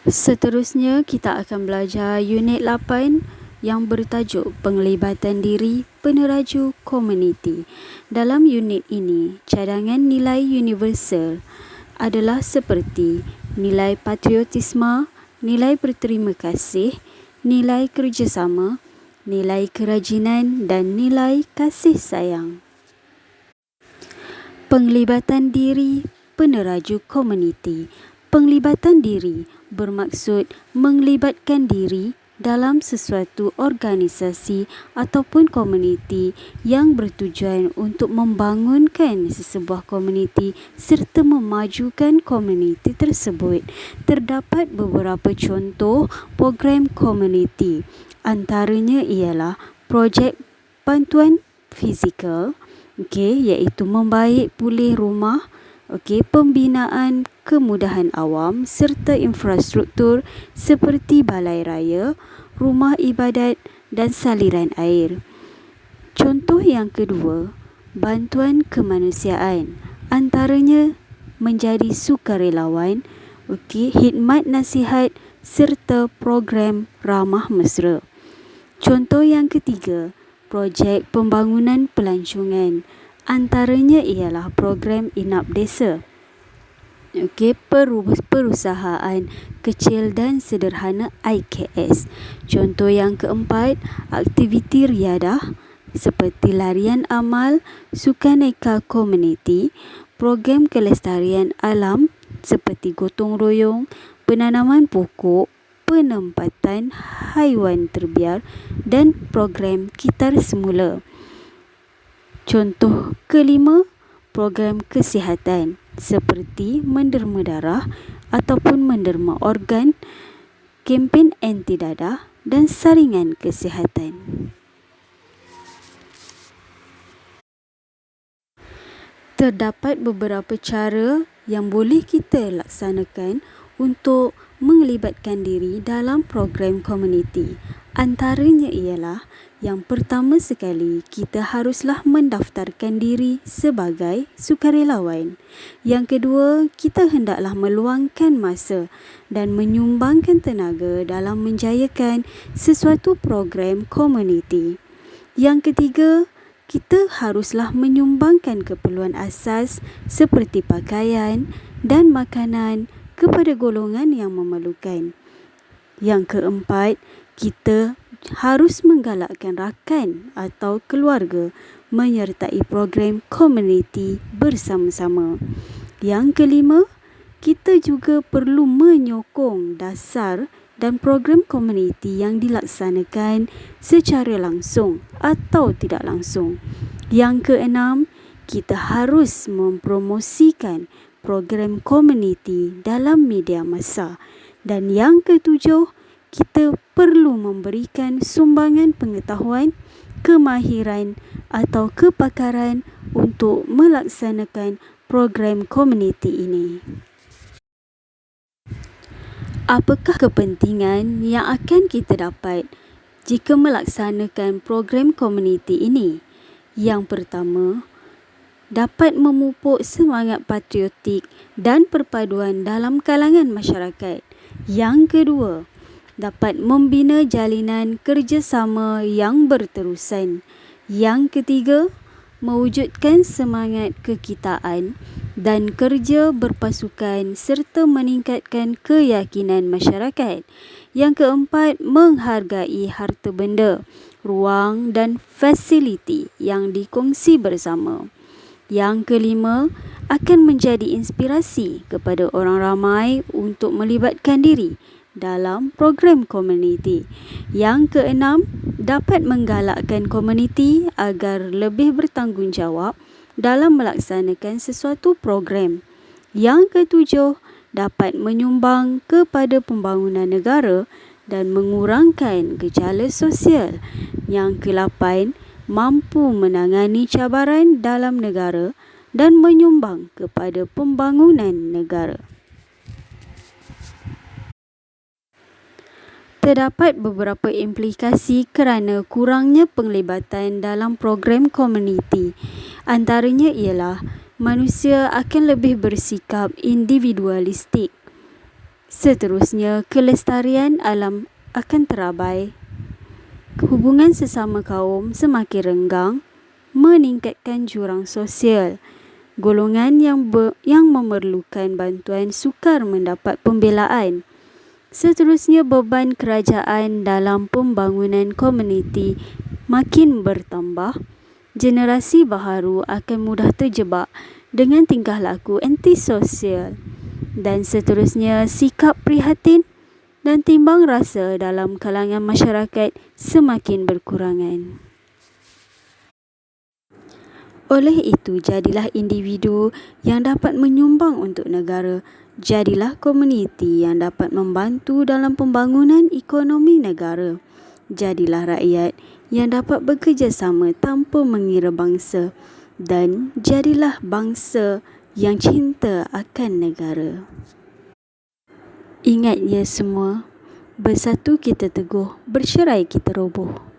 Seterusnya, kita akan belajar unit 8 yang bertajuk Penglibatan Diri Peneraju Komuniti. Dalam unit ini, cadangan nilai universal adalah seperti nilai patriotisme, nilai berterima kasih, nilai kerjasama, nilai kerajinan dan nilai kasih sayang. Penglibatan diri peneraju komuniti. Penglibatan diri bermaksud menglibatkan diri dalam sesuatu organisasi ataupun komuniti yang bertujuan untuk membangunkan sesebuah komuniti serta memajukan komuniti tersebut. Terdapat beberapa contoh program komuniti. Antaranya ialah projek bantuan fizikal, iaitu membaik pulih rumah, pembinaan kemudahan awam serta infrastruktur seperti balai raya, rumah ibadat dan saliran air. Contoh yang kedua, bantuan kemanusiaan. Antaranya menjadi sukarelawan, khidmat nasihat serta program ramah mesra. Contoh yang ketiga, projek pembangunan pelancongan. Antaranya ialah program Inap Desa. Perusahaan kecil dan sederhana IKS. Contoh yang keempat, aktiviti riadah seperti larian amal, sukaneka komuniti, program kelestarian alam seperti gotong royong, penanaman pokok, penempatan haiwan terbiar dan program Kitar Semula. Contoh kelima, program kesihatan seperti menderma darah ataupun menderma organ, kempen anti dadah dan saringan kesihatan. Terdapat beberapa cara yang boleh kita laksanakan untuk melibatkan diri dalam program komuniti. Antaranya ialah, yang pertama sekali, kita haruslah mendaftarkan diri sebagai sukarelawan. Yang kedua, kita hendaklah meluangkan masa dan menyumbangkan tenaga dalam menjayakan sesuatu program komuniti. Yang ketiga, kita haruslah menyumbangkan keperluan asas seperti pakaian dan makanan kepada golongan yang memerlukan. Yang keempat, kita harus menggalakkan rakan atau keluarga menyertai program komuniti bersama-sama. Yang kelima, kita juga perlu menyokong dasar dan program komuniti yang dilaksanakan secara langsung atau tidak langsung. Yang keenam, kita harus mempromosikan program komuniti dalam media massa. Dan yang ketujuh, kita perlu memberikan sumbangan pengetahuan, kemahiran atau kepakaran untuk melaksanakan program komuniti ini. Apakah kepentingan yang akan kita dapat jika melaksanakan program komuniti ini? Yang pertama, dapat memupuk semangat patriotik dan perpaduan dalam kalangan masyarakat. Yang kedua, dapat membina jalinan kerjasama yang berterusan. Yang ketiga, mewujudkan semangat kekitaan dan kerja berpasukan serta meningkatkan keyakinan masyarakat. Yang keempat, menghargai harta benda, ruang dan fasiliti yang dikongsi bersama. Yang kelima, akan menjadi inspirasi kepada orang ramai untuk melibatkan diri dalam program komuniti. Yang keenam, dapat menggalakkan komuniti agar lebih bertanggungjawab dalam melaksanakan sesuatu program. Yang ketujuh, dapat menyumbang kepada pembangunan negara dan mengurangkan gejala sosial. Yang kelapan, mampu menangani cabaran dalam negara dan menyumbang kepada pembangunan negara. Terdapat beberapa implikasi kerana kurangnya penglibatan dalam program komuniti. Antaranya ialah manusia akan lebih bersikap individualistik Seterusnya, kelestarian alam akan terabai. Hubungan sesama kaum semakin renggang, meningkatkan jurang sosial. Golongan yang memerlukan bantuan sukar mendapat pembelaan. Seterusnya, beban kerajaan dalam pembangunan komuniti makin bertambah. Generasi baharu akan mudah terjebak dengan tingkah laku antisosial. Dan seterusnya, sikap prihatin dan timbang rasa dalam kalangan masyarakat semakin berkurangan. Oleh itu, jadilah individu yang dapat menyumbang untuk negara. Jadilah komuniti yang dapat membantu dalam pembangunan ekonomi negara. Jadilah rakyat yang dapat bekerjasama tanpa mengira bangsa. Dan jadilah bangsa yang cinta akan negara. Ingat ya semua, bersatu kita teguh, bercerai kita roboh.